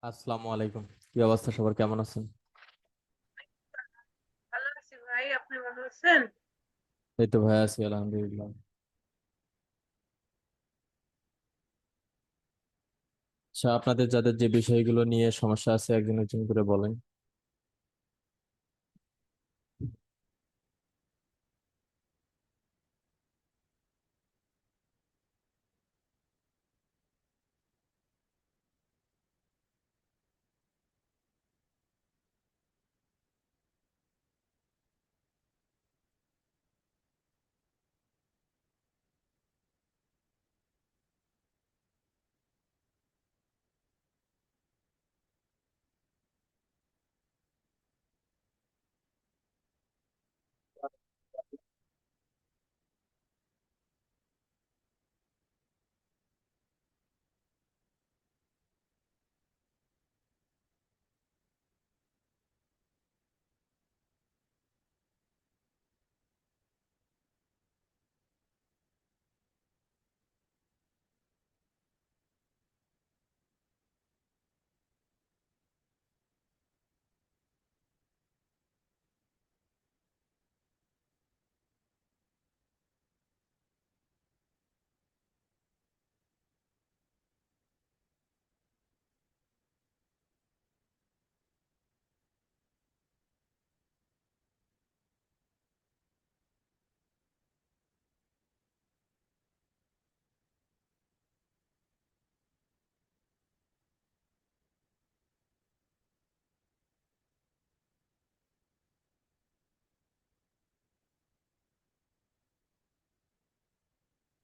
আসসালামু আলাইকুম। কি অবস্থা, সবার কেমন আছেন? ভালো আছি ভাই, আপনি ভালো আছেন? এই তো ভাই, আছি আলহামদুলিল্লাহ। আচ্ছা, আপনাদের যাদের যে বিষয়গুলো নিয়ে সমস্যা আছে একজন একজন করে বলেন।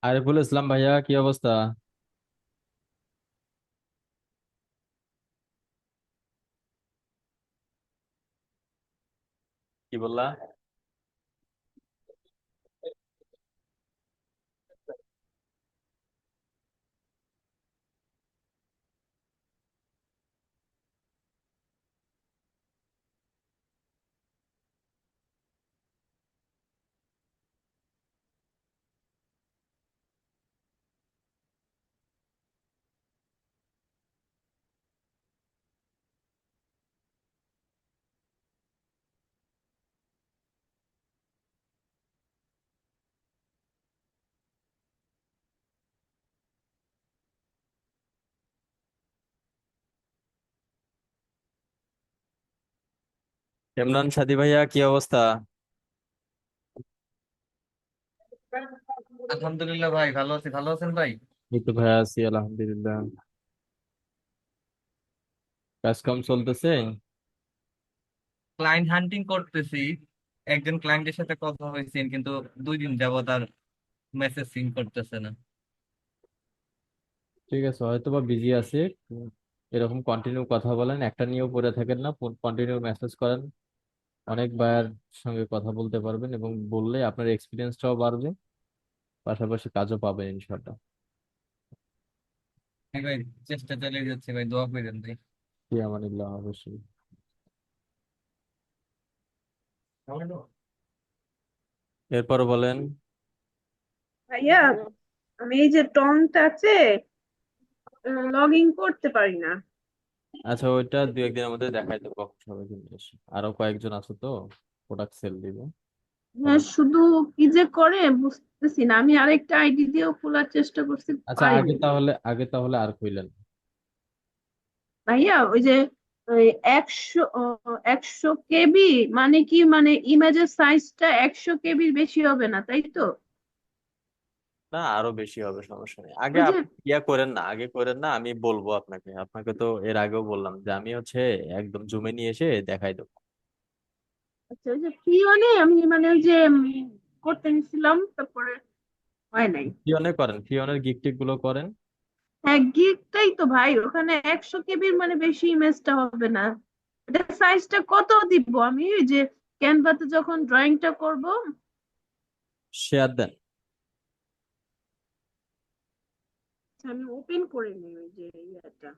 আরিফুল ইসলাম ভাইয়া, কি অবস্থা? কি বললা? ইমরান সাদি ভাইয়া, কি অবস্থা? আলহামদুলিল্লাহ ভাই, ভালো আছি। ভালো আছেন ভাই? এই তো ভাইয়া, আছি আলহামদুলিল্লাহ। কাজ কাম চলতেছে? ক্লায়েন্ট হান্টিং করতেছি। একজন ক্লায়েন্টের সাথে কথা হয়েছে, কিন্তু 2 দিন যাবত আর মেসেজ সিন করতেছে না। ঠিক আছে, হয়তো বা বিজি আছে। এরকম কন্টিনিউ কথা বলেন, একটা নিয়েও পড়ে থাকেন না, কন্টিনিউ মেসেজ করেন। অনেক ভাইয়ার সঙ্গে কথা বলতে পারবেন এবং বললে আপনার এক্সপিরিয়েন্সটাও বাড়বে, পাশাপাশি কাজও পাবেন ইনশাল্লাহ। হ্যাঁ ভাই, চেষ্টা চালিয়ে যাচ্ছে ভাই, দোয়া করেন ভাই। জি আমানিল্লাহ, অবশ্যই। এরপর বলেন। ভাইয়া, আমি এই যে টন্ট আছে, লগ ইন করতে পারি না। আচ্ছা, ওইটা দু একদিনের মধ্যে দেখাই দেবো, কখন সবাই কিনে এসে। আরো কয়েকজন আছে তো, প্রোডাক্ট সেল দিবে হ্যাঁ, তাদের। শুধু কি যে করে বুঝতেছি না। আমি আরেকটা আইডি দিয়েও খোলার চেষ্টা করছি, আচ্ছা, আগে পারিনি। তাহলে আগে তাহলে আর কইলেন। ভাইয়া ওই যে ওই 100 কেবি, মানে কি, মানে ইমেজের সাইজটা 100 কেবির বেশি হবে না, তাই তো? না, আরো বেশি হবে, সমস্যা নেই। আগে ওই যে, আপনি ইয়া করেন না, আগে করেন না, আমি বলবো আপনাকে। আপনাকে তো এর আগেও বললাম যে আমি একদম জুমে নিয়ে এসে দেখাই দেবো। আচ্ছা, ওই যে পিওনে আমি মানে ওই যে করতে নিছিলাম, তারপরে হয় নাই। ফিওনে করেন, ফিওনের গিগ টিক গুলো করেন। হ্যাঁ, গিগটাই তো ভাই, ওখানে 100 কেবির মানে বেশি ইমেজটা হবে না। এটা সাইজটা কত দিব আমি, ওই যে ক্যানভাতে যখন ড্রয়িংটা করব? শেয়ার দেন। আচ্ছা, আমি ওপেন করে নিই ওই যে ইয়েটা।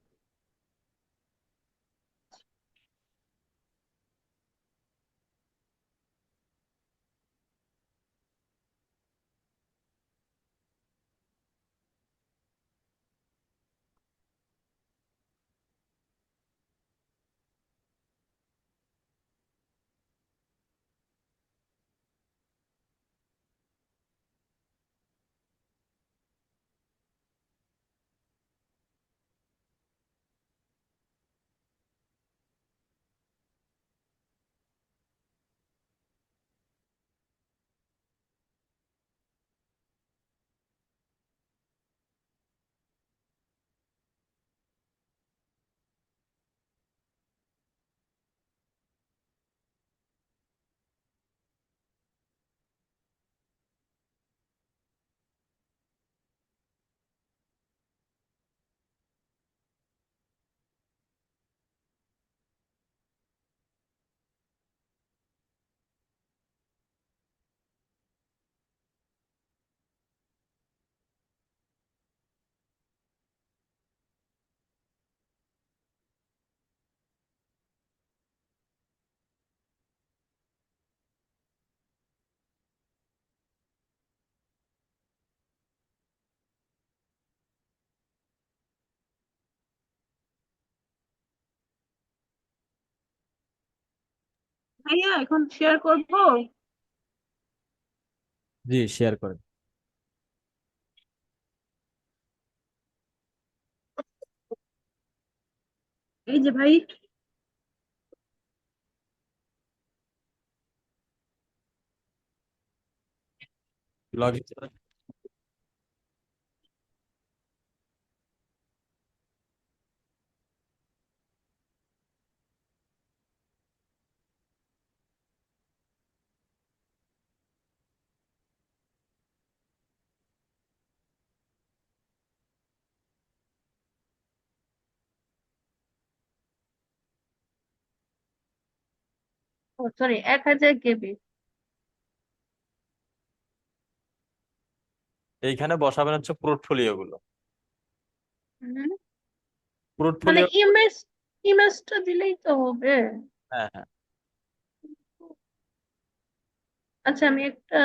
ভাইয়া এখন শেয়ার করবো। জি, শেয়ার করেন। এই যে ভাই। লগ ইন করেন। ও সরি, 1000 কেবি। এইখানে বসাবেন হচ্ছে পোর্টফোলিও গুলো। মানে পোর্টফোলিও। ইমেজটা দিলেই তো হবে। হ্যাঁ, হ্যাঁ। আচ্ছা আমি একটা,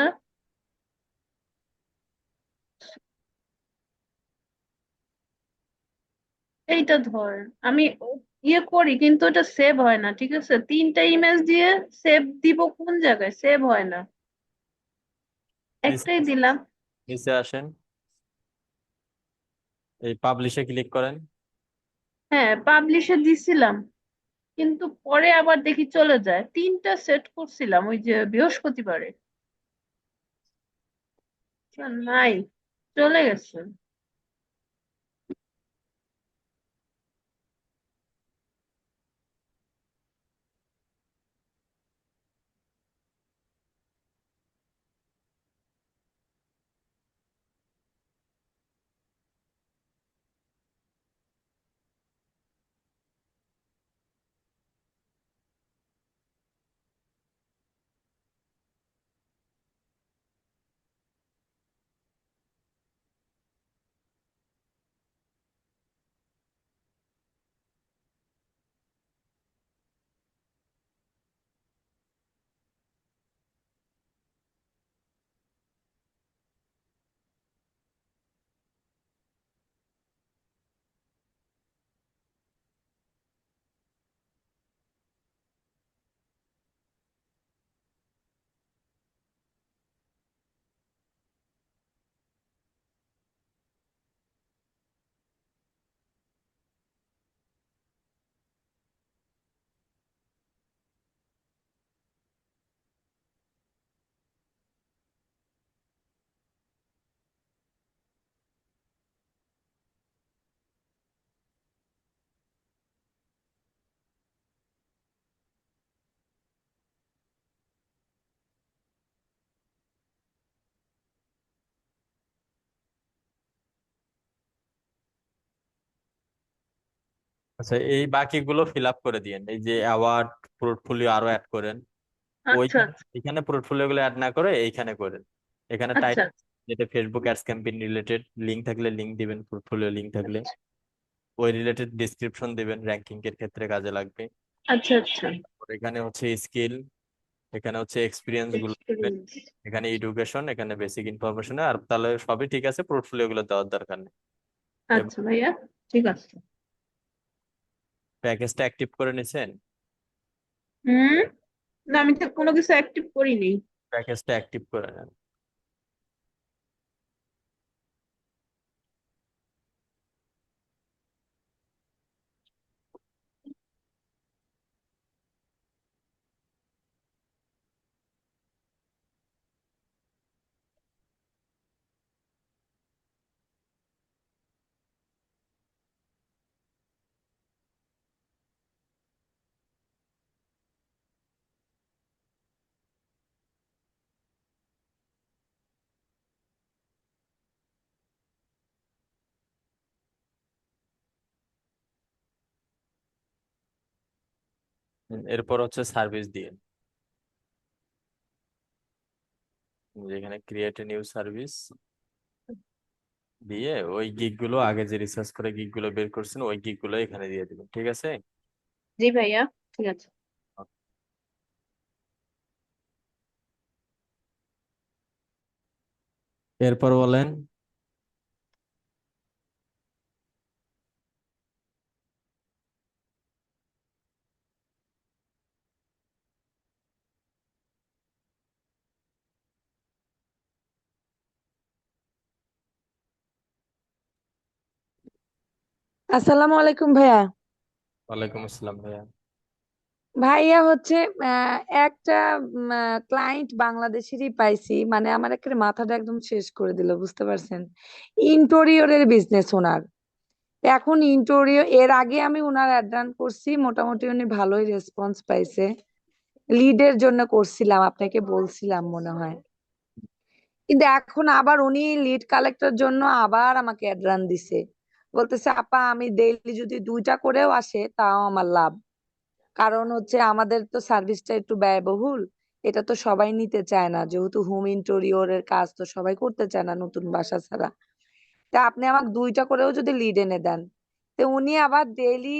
এইটা ধর, আমি ইয়ে করি কিন্তু এটা সেভ হয় না, ঠিক আছে? 3টা ইমেজ দিয়ে সেভ দিব, কোন জায়গায় সেভ হয় না? নিচে একটাই দিলাম। নিচে আসেন, এই পাবলিশে ক্লিক করেন। হ্যাঁ, পাবলিশে দিছিলাম, কিন্তু পরে আবার দেখি চলে যায়। 3টা সেট করছিলাম ওই যে বৃহস্পতিবারে। নাই, চলে গেছে। আচ্ছা, এই বাকিগুলো ফিল আপ করে দিয়েন। এই যে অ্যাওয়ার্ড, পোর্টফোলিও আরো অ্যাড করেন। আচ্ছা ওইখানে এখানে পোর্টফোলিও গুলো অ্যাড না করে এইখানে করেন। এখানে আচ্ছা টাইটেল, যেটা Facebook ads campaign related, link থাকলে লিংক দিবেন, পোর্টফোলিও লিংক থাকলে আচ্ছা ওই রিলেটেড ডিসক্রিপশন দিবেন, র্যাঙ্কিং এর ক্ষেত্রে কাজে লাগবে। আচ্ছা আচ্ছা। আর এখানে হচ্ছে স্কিল, এখানে হচ্ছে এক্সপিরিয়েন্স গুলো দিবেন। এক্সপিরিয়েন্স। এখানে এডুকেশন, এখানে বেসিক ইনফরমেশন। আর তাহলে সবই ঠিক আছে, পোর্টফোলিও গুলো দেওয়ার দরকার নেই। এবং আচ্ছা ভাইয়া, ঠিক আছে। প্যাকেজটা অ্যাক্টিভ করে নিছেন? হুম। না, আমি তো কোনো কিছু অ্যাক্টিভ করিনি। প্যাকেজটা অ্যাক্টিভ করে নেন। এরপর হচ্ছে সার্ভিস দিয়ে, যেখানে ক্রিয়েট এ নিউ সার্ভিস দিয়ে ওই গিগ গুলো, আগে যে রিসার্চ করে গিগ গুলো বের করছেন ওই গিগ গুলো এখানে দিয়ে দিবেন, ঠিক আছে? জি ভাইয়া, ঠিক আছে। এরপর বলেন। আসসালামু আলাইকুম ভাইয়া। ওয়ালাইকুম আসসালাম ভাইয়া। ভাইয়া হচ্ছে আহ, একটা ক্লায়েন্ট বাংলাদেশেরই পাইছি, মানে আমার একেবারে মাথাটা একদম শেষ করে দিল, বুঝতে পারছেন? ইন্টেরিয়রের বিজনেস ওনার। এখন ইন্টেরিয়র, এর আগে আমি ওনার অ্যাড রান করছি, মোটামুটি উনি ভালোই রেসপন্স পাইছে। লিডের জন্য করছিলাম, আপনাকে বলছিলাম মনে হয়। কিন্তু এখন আবার উনি লিড কালেক্টর জন্য আবার আমাকে অ্যাড রান দিছে। বলতেছে আপা আমি ডেইলি যদি 2টা করেও আসে তাও আমার লাভ। কারণ হচ্ছে আমাদের তো সার্ভিসটা একটু ব্যয়বহুল। এটা তো সবাই নিতে চায় না, যেহেতু হোম ইন্টেরিয়রের কাজ তো সবাই করতে চায় না নতুন বাসা ছাড়া। তা আপনি আমাকে 2টা করেও যদি লিড এনে দেন, তো উনি আবার ডেইলি,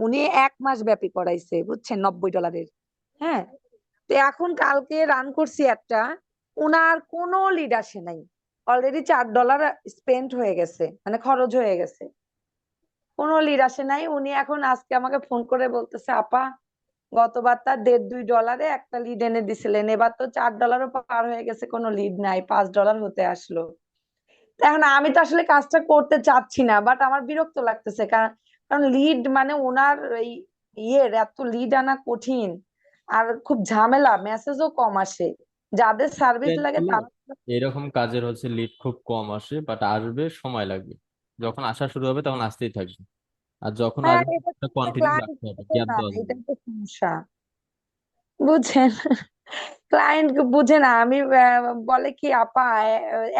উনি 1 মাস ব্যাপী করাইছে, বুঝছেন, $90। হ্যাঁ। তো এখন কালকে রান করছি একটা, উনার কোনো লিড আসে নাই। অলরেডি $4 স্পেন্ড হয়ে গেছে, মানে খরচ হয়ে গেছে। কোনো লিড আসে নাই। উনি এখন আজকে আমাকে ফোন করে বলতেছে আপা, গতবার তার 1.5-2 ডলারে একটা লিড এনে দিছিলেন, এবার তো $4 পার হয়ে গেছে, কোনো লিড নাই, $5 হতে আসলো। তা এখন আমি তো আসলে কাজটা করতে চাচ্ছি না, বাট আমার বিরক্ত লাগতেছে, কারণ কারণ লিড মানে ওনার এই ইয়ের এত লিড আনা কঠিন। আর খুব ঝামেলা, মেসেজও কম আসে। যাদের সার্ভিস Client লাগে গুলো তারা। এরকম কাজের হচ্ছে লিড খুব কম আসে, বাট আসবে, সময় লাগবে। যখন আসা শুরু হবে তখন আসতেই থাকবে। আর যখন হ্যাঁ, আসবে এটা কন্টিনিউ ক্লায়েন্ট রাখতে হবে, গ্যাপ না, দেওয়া যাবে এটা না। তো সমস্যা, বুঝছেন? ক্লায়েন্ট বুঝে না। আমি বলে কি আপা,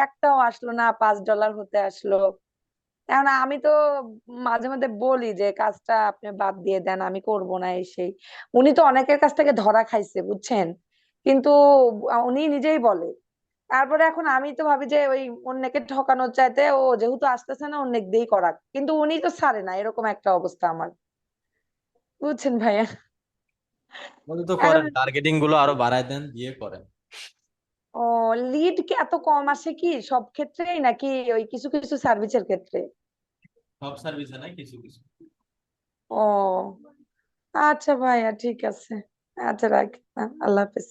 একটাও আসলো না, $5 হতে আসলো। এখন আমি তো মাঝে মাঝে বলি যে কাজটা আপনি বাদ দিয়ে দেন, আমি করব না এই সেই। উনি তো অনেকের কাছ থেকে ধরা খাইছে, বুঝছেন? কিন্তু উনি নিজেই বলে। তারপরে এখন আমি তো ভাবি যে ওই অন্যকে ঠকানোর চাইতে ও যেহেতু আসতেছে না, অন্যেক দিয়েই করাক, কিন্তু উনি তো ছাড়ে না, এরকম একটা অবস্থা আমার, বুঝছেন ভাইয়া? বলে তো এখন করেন, টার্গেটিং গুলো আরো বাড়ায় দেন, দিয়ে করেন। ও, লিড কি এত কম আসে কি সব ক্ষেত্রেই, নাকি ওই কিছু কিছু সার্ভিসের ক্ষেত্রে? সব সার্ভিসে নাই, কিছু কিছু। ও, আচ্ছা ভাইয়া, ঠিক আছে। আচ্ছা রাখ। আল্লাহ হাফেজ।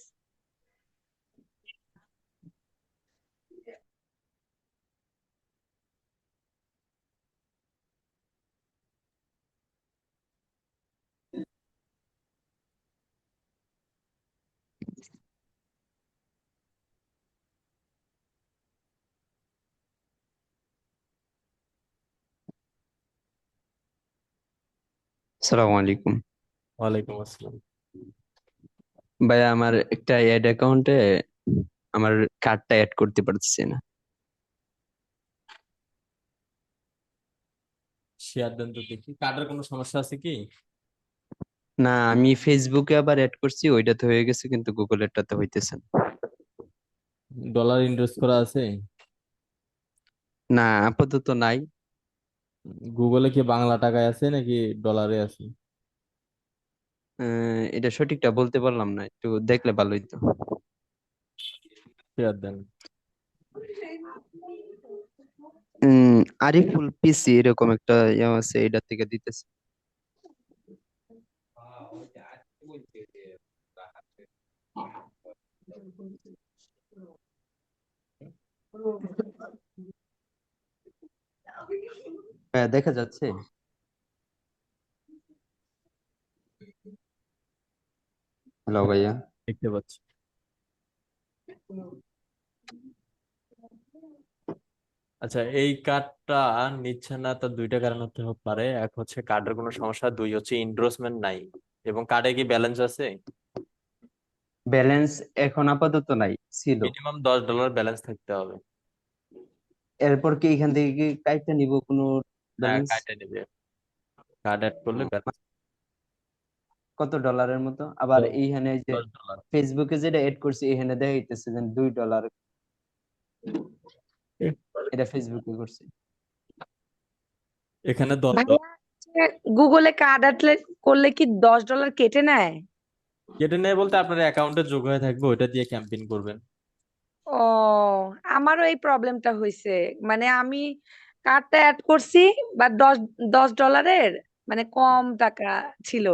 সালামু আলাইকুম। ওয়ালাইকুম আসসালাম। ভাইয়া আমার একটা অ্যাড অ্যাকাউন্টে আমার কার্ডটা অ্যাড করতে পারতেছি না। শেয়ার দেন তো দেখি, কার্ডের কোনো সমস্যা আছে কি? না, আমি ফেসবুকে আবার অ্যাড করছি, ওইটাতে হয়ে গেছে, কিন্তু গুগলেরটাতে হইতেছে না। ডলার ইনভেস্ট করা আছে? না, আপাতত নাই। গুগলে কি বাংলা টাকায় আছে নাকি ডলারে আছে? এটা সঠিকটা বলতে পারলাম না, একটু দেখলে ভালো হইতো। শেয়ার দেন। উম আরিফুল পিসি এরকম একটা ইয়ে আছে, এটা থেকে দিতেছে। হ্যাঁ, দেখা যাচ্ছে। হ্যালো ভাইয়া। দেখতে পাচ্ছি। আচ্ছা, এই কার্ডটা নিচ্ছে না তার দুইটা কারণ হতে পারে। এক হচ্ছে কার্ডের কোনো সমস্যা, দুই হচ্ছে ইনডোর্সমেন্ট নাই। এবং কার্ডে কি ব্যালেন্স আছে? ব্যালেন্স এখন আপাতত নাই, ছিল। মিনিমাম $10 ব্যালেন্স থাকতে হবে। এরপর কি এখান থেকে কি কাইটা নিব কোনো হ্যাঁ, ব্যালেন্স? কার্ডে নেবে। কার্ড অ্যাড করলে ব্যালেন্স। কত ডলারের মতো? আবার এইখানে এই যে $10। ফেসবুকে যেটা এড করছি এখানে দেখাইতেছে যে $2। এটা ফেসবুকে করছি। এখানে দশ ভাইয়া, ডলার গুগলে কার্ড অ্যাড করলে কি $10 কেটে নেয়? কেটে নেয় বলতে আপনার অ্যাকাউন্টে যোগ হয়ে থাকবে, ওইটা দিয়ে ক্যাম্পেইন করবেন। ও, আমারও এই প্রবলেমটা হয়েছে। মানে আমি কার্ডটা অ্যাড করছি, বা দশ দশ ডলারের, মানে কম টাকা ছিল।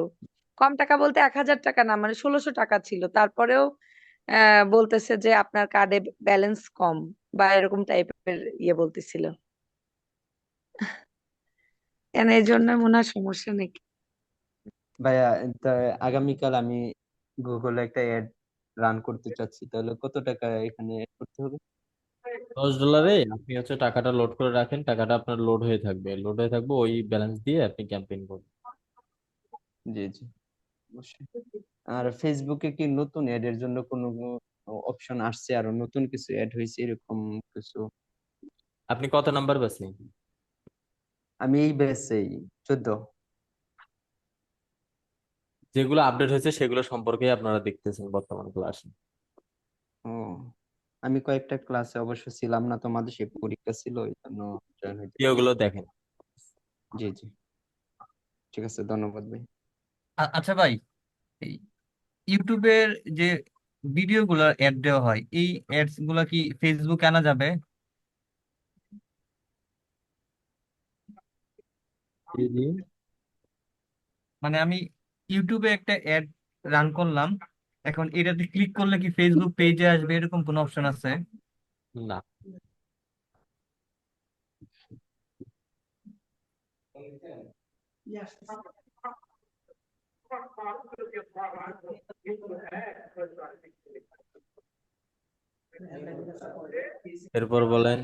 কম টাকা বলতে 1,000 টাকা না, মানে 1,600 টাকা ছিল। তারপরেও বলতেছে যে আপনার কার্ডে ব্যালেন্স কম, বা এরকম টাইপের ইয়ে বলতেছিল। এই জন্য মনে হয় সমস্যা নাকি। ভাইয়া, তা আগামীকাল আমি গুগলে একটা অ্যাড রান করতে চাচ্ছি, তাহলে কত টাকা এখানে অ্যাড করতে হবে? $10 আপনি হচ্ছে টাকাটা লোড করে রাখেন, টাকাটা আপনার লোড হয়ে থাকবে, ওই ব্যালেন্স দিয়ে আপনি ক্যাম্পেইন করুন। জি জি, অবশ্যই। আর ফেসবুকে কি নতুন অ্যাড এর জন্য কোনো অপশন আসছে, আরো নতুন কিছু অ্যাড হয়েছে এরকম কিছু? আপনি কত নাম্বার বেচেন? আমি এই ব্যাচেই 14। যেগুলো আপডেট হয়েছে সেগুলো সম্পর্কে আপনারা দেখতেছেন বর্তমান ক্লাসে। ও, আমি কয়েকটা ক্লাসে অবশ্য ছিলাম না, তো আমাদের সে পরীক্ষা ছিল, এই জন্য জয়েন হইতে কি পারি। ওগুলো দেখেন। জি জি, ঠিক আছে, ধন্যবাদ ভাই। আচ্ছা ভাই, এই ইউটিউবের যে ভিডিও গুলার অ্যাড দেওয়া হয়, এই অ্যাডস গুলা কি ফেসবুকে আনা যাবে? জি জি। মানে আমি ইউটিউবে একটা অ্যাড রান করলাম, এখন এটাতে ক্লিক করলে কি ফেসবুক পেজে আসবে, এরকম কোনো অপশন আছে? না। এরপর বলেন।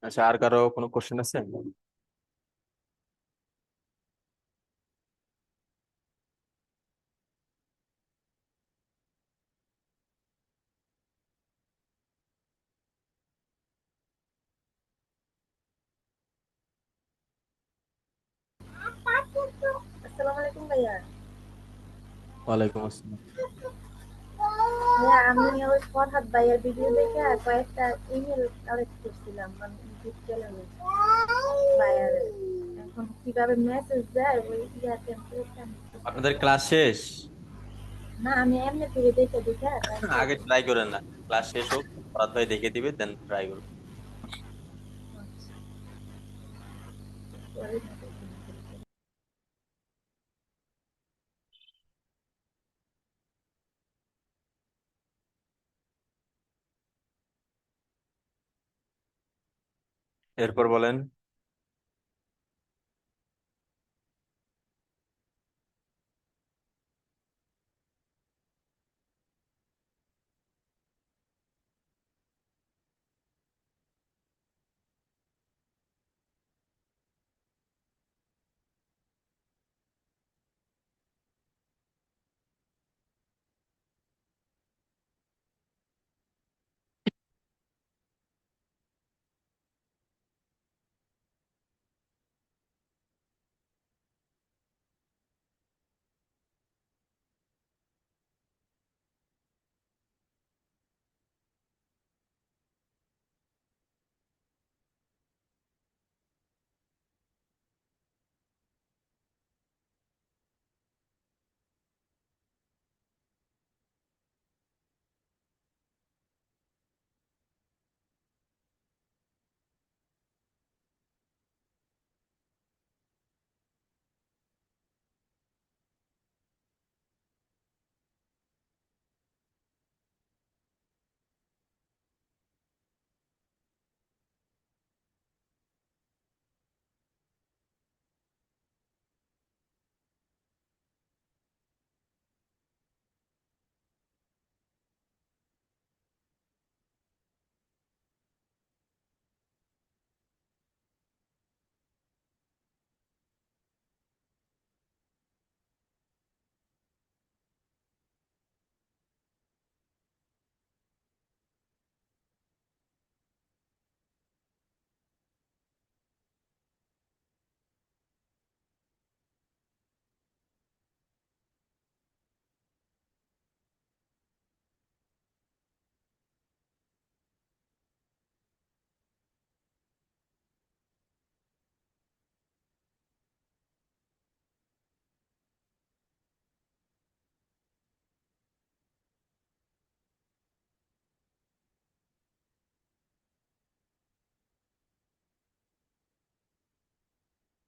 আচ্ছা, আর কারো কোনো কোশ্চেন আছে? আসসালামু আলাইকুম ভাইয়া। ওয়ালাইকুম আসসালাম। ভাইয়া আমি ওই ফরহাদ ভাইয়ার ভিডিও দেখে কয়েকটা ইমেল কালেক্ট করছিলাম মানে ইউটিউব চ্যানেলে ভাইয়ার। এখন কিভাবে মেসেজ দেয় ওই ইয়াতে আপনাদের ক্লাস শেষ? না আমি এমনি থেকে দেখে দেখে তারপর আগে ট্রাই করেন না, ক্লাস শেষ হোক, ফরাদ ভাই দেখে দিবে, দেন ট্রাই করুন। পরে এরপর বলেন।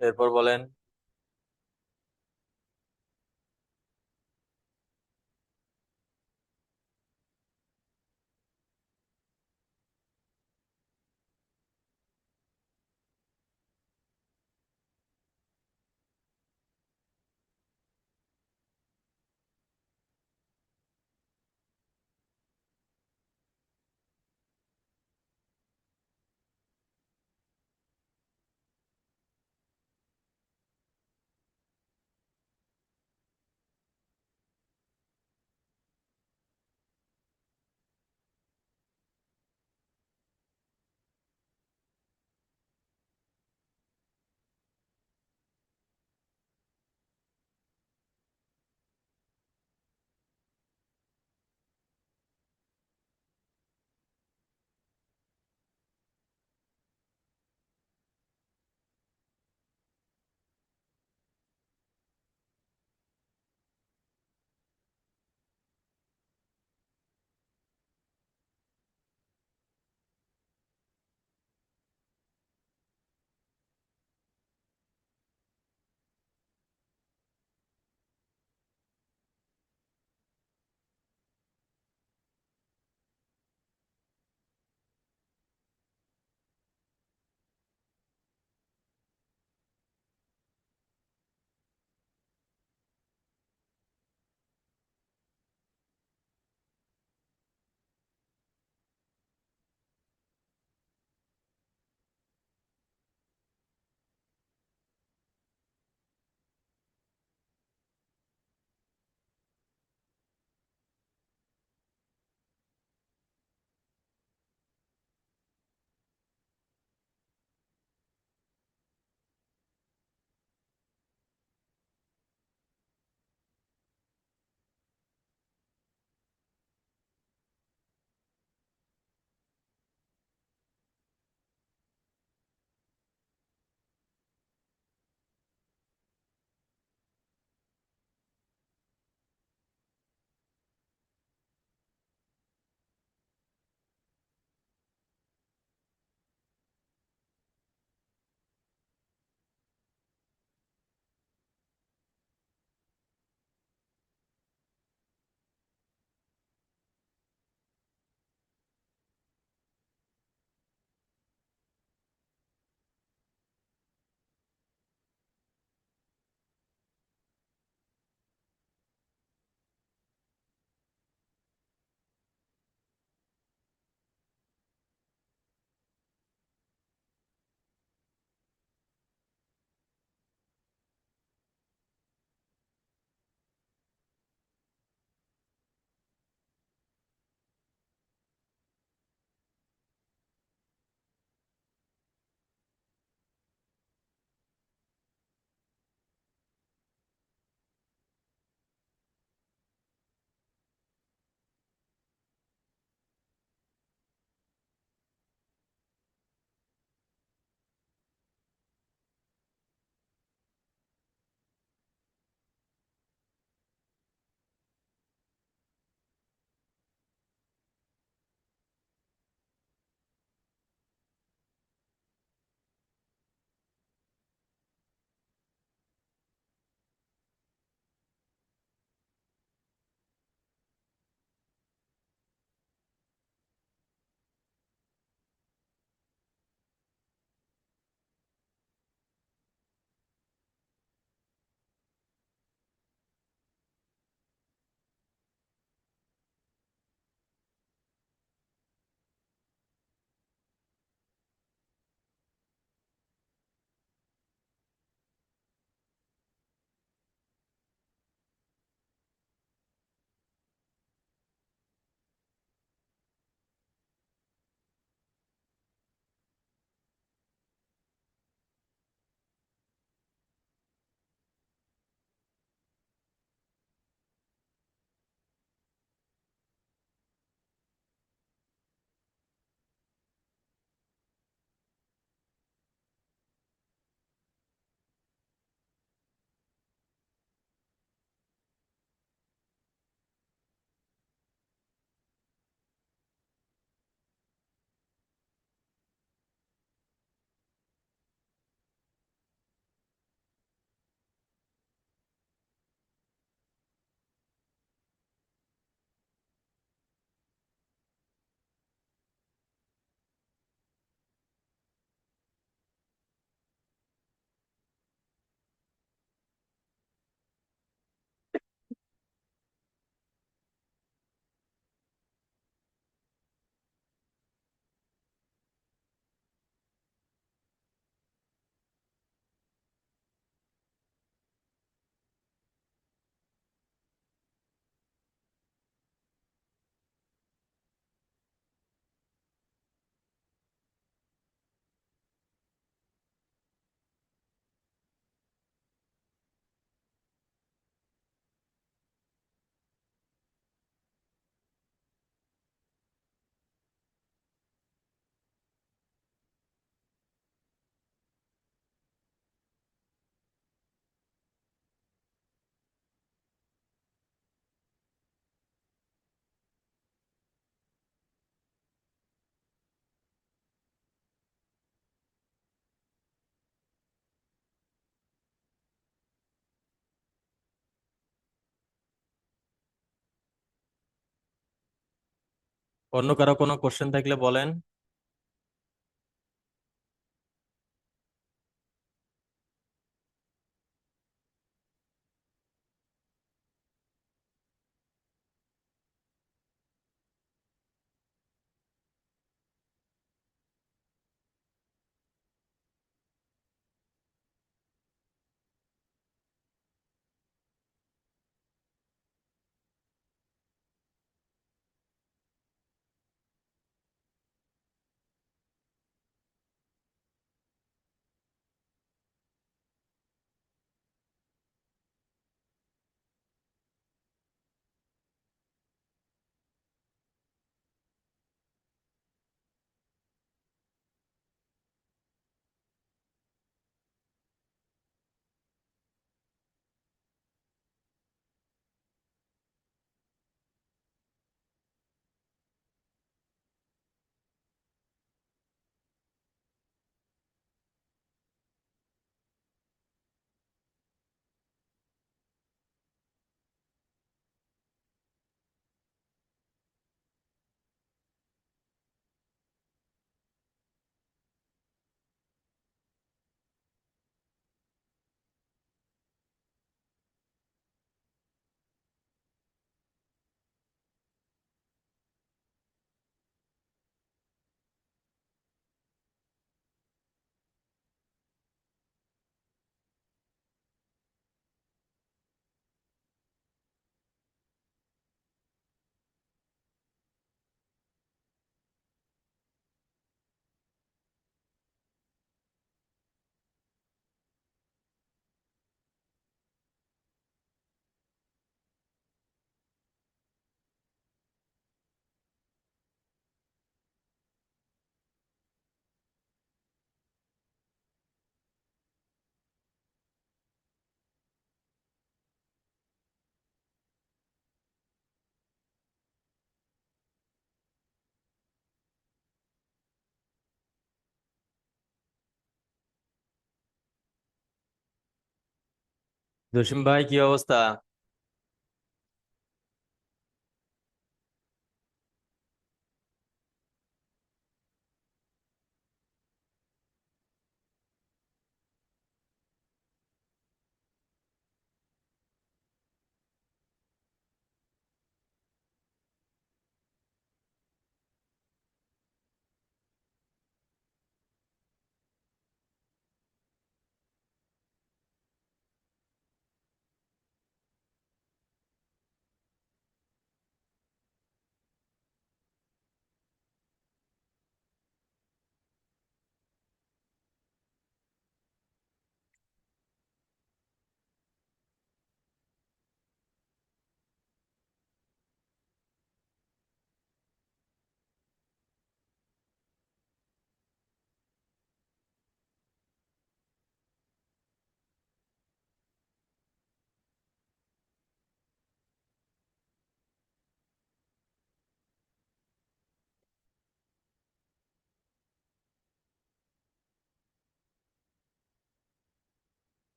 এরপর বলেন। অন্য কারো কোনো কোশ্চেন থাকলে বলেন। জসিম ভাই, কি অবস্থা?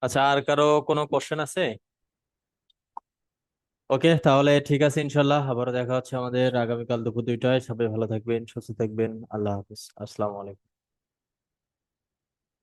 আচ্ছা, আর কারো কোনো কোশ্চেন আছে? ওকে, তাহলে ঠিক আছে, ইনশাল্লাহ আবারও দেখা হচ্ছে আমাদের আগামীকাল দুপুর 2টায়। সবাই ভালো থাকবেন, সুস্থ থাকবেন। আল্লাহ হাফিজ, আসসালামু আলাইকুম।